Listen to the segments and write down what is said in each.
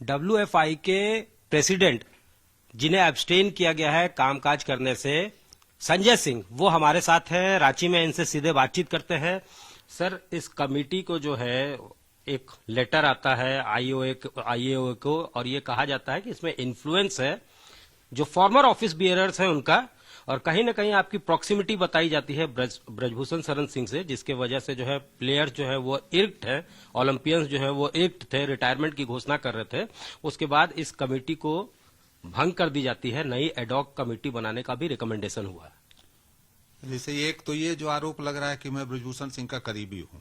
WFI के president जिन्हें abstain किया गया है कामकाज करने से, संजय सिंह, वो हमारे साथ हैं रांची में। इनसे सीधे बातचीत करते हैं। सर, इस कमेटी को जो है एक लेटर आता है आईएओए को, और ये कहा जाता है कि इसमें इन्फ्लुएंस है जो फॉर्मर ऑफिस बियरर्स हैं उनका, और कहीं ना कहीं आपकी प्रॉक्सिमिटी बताई जाती है ब्रजभूषण शरण सिंह से, जिसके वजह से जो है प्लेयर्स जो है वो इर्क्ट है, ओलंपियंस जो है वो इर्क्ट थे, रिटायरमेंट की घोषणा कर रहे थे। उसके बाद इस कमेटी को भंग कर दी जाती है, नई एडॉक कमेटी बनाने का भी रिकमेंडेशन हुआ है। जैसे एक तो ये जो आरोप लग रहा है कि मैं ब्रजभूषण सिंह का करीबी हूं,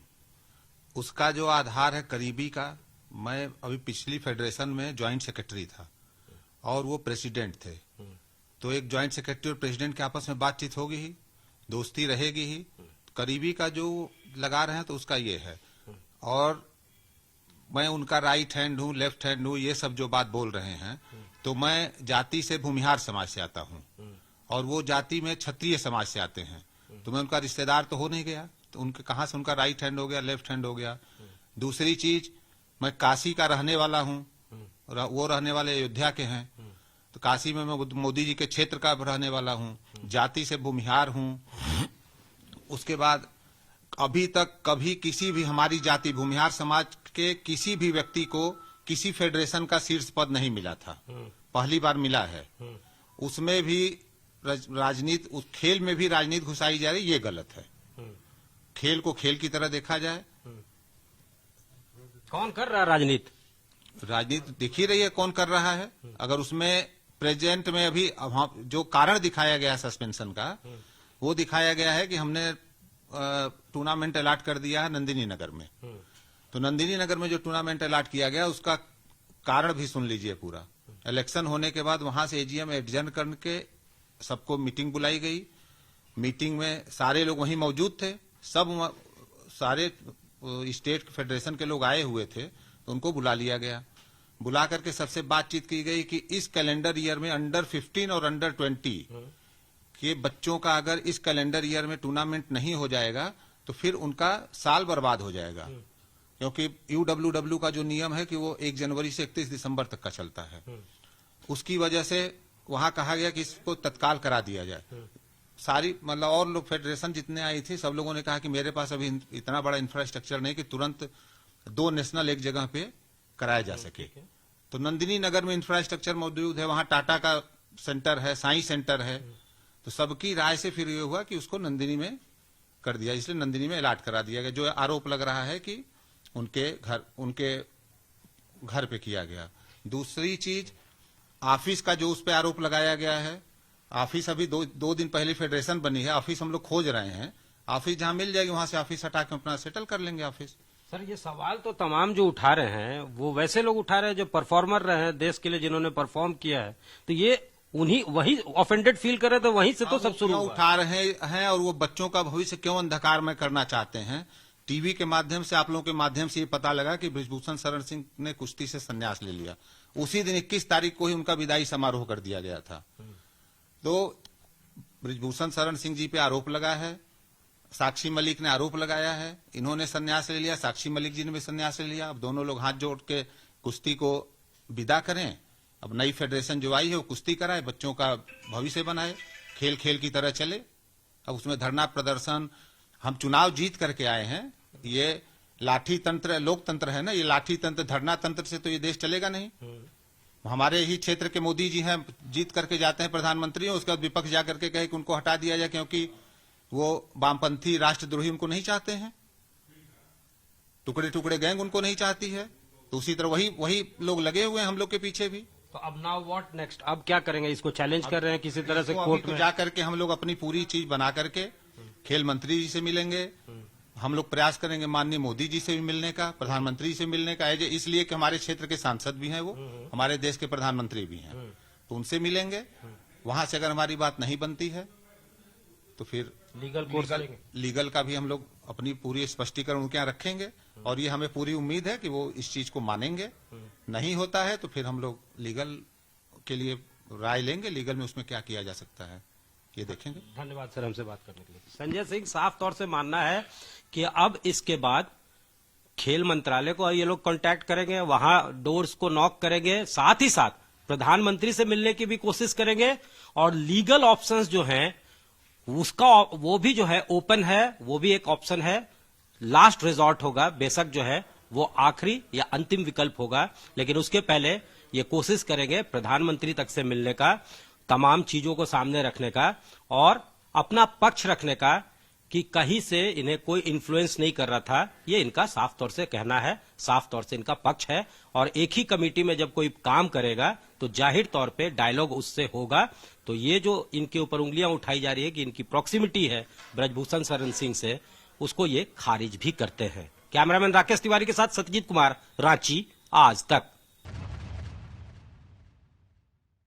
उसका जो आधार है करीबी का, मैं अभी पिछली फेडरेशन में ज्वाइंट सेक्रेटरी था और वो प्रेसिडेंट थे, तो एक ज्वाइंट सेक्रेटरी और प्रेसिडेंट के आपस में बातचीत होगी ही, दोस्ती रहेगी ही। करीबी का जो लगा रहे हैं तो उसका ये है, और मैं उनका राइट हैंड हूँ, लेफ्ट हैंड हूँ, ये सब जो बात बोल रहे हैं, तो मैं जाति से भूमिहार समाज से आता हूँ और वो जाति में क्षत्रिय समाज से आते हैं, तो मैं उनका रिश्तेदार तो हो नहीं गया, तो उनके कहां से उनका राइट हैंड हो गया, लेफ्ट हैंड हो गया। दूसरी चीज, मैं काशी का रहने वाला हूँ, वो रहने वाले अयोध्या के हैं, तो काशी में मैं मोदी जी के क्षेत्र का रहने वाला हूँ, जाति से भूमिहार हूँ। उसके बाद अभी तक कभी किसी भी हमारी जाति भूमिहार समाज के किसी भी व्यक्ति को किसी फेडरेशन का शीर्ष पद नहीं मिला था, पहली बार मिला है। उसमें भी राजनीति, उस खेल में भी राजनीति घुसाई जा रही, ये गलत है। खेल को खेल की तरह देखा जाए। कौन कर रहा है राजनीति? राजनीति दिख ही रही है कौन कर रहा है। अगर उसमें प्रेजेंट में अभी जो कारण दिखाया गया सस्पेंशन का, वो दिखाया गया है कि हमने टूर्नामेंट अलॉट कर दिया है नंदिनी नगर में, तो नंदिनी नगर में जो टूर्नामेंट अलॉट किया गया उसका कारण भी सुन लीजिए पूरा। इलेक्शन होने के बाद वहां से एजीएम एडजर्न करके सबको मीटिंग बुलाई गई, मीटिंग में सारे लोग वहीं मौजूद थे, सब सारे स्टेट फेडरेशन के लोग आए हुए थे, तो उनको बुला लिया गया। बुला करके सबसे बातचीत की गई कि इस कैलेंडर ईयर में अंडर 15 और अंडर 20 के बच्चों का अगर इस कैलेंडर ईयर में टूर्नामेंट नहीं हो जाएगा तो फिर उनका साल बर्बाद हो जाएगा, क्योंकि यूडब्ल्यूडब्ल्यू का जो नियम है कि वो 1 जनवरी से 31 दिसंबर तक का चलता है। उसकी वजह से वहां कहा गया कि इसको तत्काल करा दिया जाए। सारी मतलब और लोग फेडरेशन जितने आई थी, सब लोगों ने कहा कि मेरे पास अभी इतना बड़ा इंफ्रास्ट्रक्चर नहीं कि तुरंत 2 नेशनल एक जगह पे कराया जा सके। तो नंदिनी नगर में इंफ्रास्ट्रक्चर मौजूद है, वहां टाटा का सेंटर है, साई सेंटर है, तो सबकी राय से फिर ये हुआ कि उसको नंदिनी में कर दिया, इसलिए नंदिनी में अलॉट करा दिया गया। जो आरोप लग रहा है कि उनके घर पे किया गया। दूसरी चीज, ऑफिस का जो उस पर आरोप लगाया गया है, ऑफिस अभी दो दिन पहले फेडरेशन बनी है, ऑफिस हम लोग खोज रहे हैं, ऑफिस जहां मिल जाएगी वहां से ऑफिस हटा के अपना सेटल कर लेंगे ऑफिस। सर, ये सवाल तो तमाम जो उठा रहे हैं वो वैसे लोग उठा रहे हैं जो परफॉर्मर रहे हैं देश के लिए, जिन्होंने परफॉर्म किया है, तो ये वही ऑफेंडेड फील कर रहे, तो वहीं से तो सब शुरू उठा रहे हैं। और वो बच्चों का भविष्य क्यों अंधकार में करना चाहते हैं। टीवी के माध्यम से, आप लोगों के माध्यम से ये पता लगा कि ब्रजभूषण शरण सिंह ने कुश्ती से संन्यास ले लिया, उसी दिन 21 तारीख को ही उनका विदाई समारोह कर दिया गया था। तो ब्रजभूषण शरण सिंह जी पे आरोप लगा है, साक्षी मलिक ने आरोप लगाया है, इन्होंने संन्यास ले लिया, साक्षी मलिक जी ने भी संन्यास ले लिया। अब दोनों लोग हाथ जोड़ के कुश्ती को विदा करें। अब नई फेडरेशन जो आई है वो कुश्ती कराए, बच्चों का भविष्य बनाए, खेल खेल की तरह चले। अब उसमें धरना प्रदर्शन, हम चुनाव जीत करके आए हैं, ये लाठी तंत्र लोकतंत्र है ना, ये लाठी तंत्र धरना तंत्र से तो ये देश चलेगा नहीं। हमारे ही क्षेत्र के मोदी जी हैं, जीत करके जाते हैं प्रधानमंत्री, उसके बाद विपक्ष जाकर के कहे कि उनको हटा दिया जाए क्योंकि वो वामपंथी राष्ट्रद्रोही उनको नहीं चाहते हैं, टुकड़े टुकड़े गैंग उनको नहीं चाहती है। तो उसी तरह वही लोग लगे हुए हैं हम लोग के पीछे भी। तो अब नाउ व्हाट नेक्स्ट, अब क्या करेंगे? इसको चैलेंज कर रहे हैं किसी तरह से कोर्ट में? जा करके हम लोग अपनी पूरी चीज बना करके खेल मंत्री जी से मिलेंगे, हम लोग प्रयास करेंगे माननीय मोदी जी से भी मिलने का, प्रधानमंत्री जी से मिलने का, इसलिए कि हमारे क्षेत्र के सांसद भी हैं, वो हमारे देश के प्रधानमंत्री भी हैं, तो उनसे मिलेंगे। वहां से अगर हमारी बात नहीं बनती है तो फिर लीगल का भी हम लोग अपनी पूरी स्पष्टीकरण उनके यहाँ रखेंगे, और ये हमें पूरी उम्मीद है कि वो इस चीज को मानेंगे। नहीं होता है तो फिर हम लोग लीगल के लिए राय लेंगे, लीगल में उसमें क्या किया जा सकता है ये देखेंगे। धन्यवाद सर हमसे बात करने के लिए। संजय सिंह, साफ तौर से मानना है कि अब इसके बाद खेल मंत्रालय को ये लोग कांटेक्ट करेंगे, वहां डोर्स को नॉक करेंगे, साथ ही साथ प्रधानमंत्री से मिलने की भी कोशिश करेंगे और लीगल ऑप्शंस जो हैं उसका वो भी जो है ओपन है, वो भी एक ऑप्शन है, लास्ट रिजॉर्ट होगा, बेशक जो है वो आखिरी या अंतिम विकल्प होगा, लेकिन उसके पहले ये कोशिश करेंगे प्रधानमंत्री तक से मिलने का, तमाम चीजों को सामने रखने का और अपना पक्ष रखने का कि कहीं से इन्हें कोई इन्फ्लुएंस नहीं कर रहा था। ये इनका साफ तौर से कहना है, साफ तौर से इनका पक्ष है। और एक ही कमेटी में जब कोई काम करेगा तो जाहिर तौर पे डायलॉग उससे होगा। तो ये जो इनके ऊपर उंगलियां उठाई जा रही है कि इनकी प्रॉक्सिमिटी है ब्रजभूषण शरण सिंह से, उसको ये खारिज भी करते हैं। कैमरामैन राकेश तिवारी के साथ सत्यजीत कुमार, रांची, आज तक।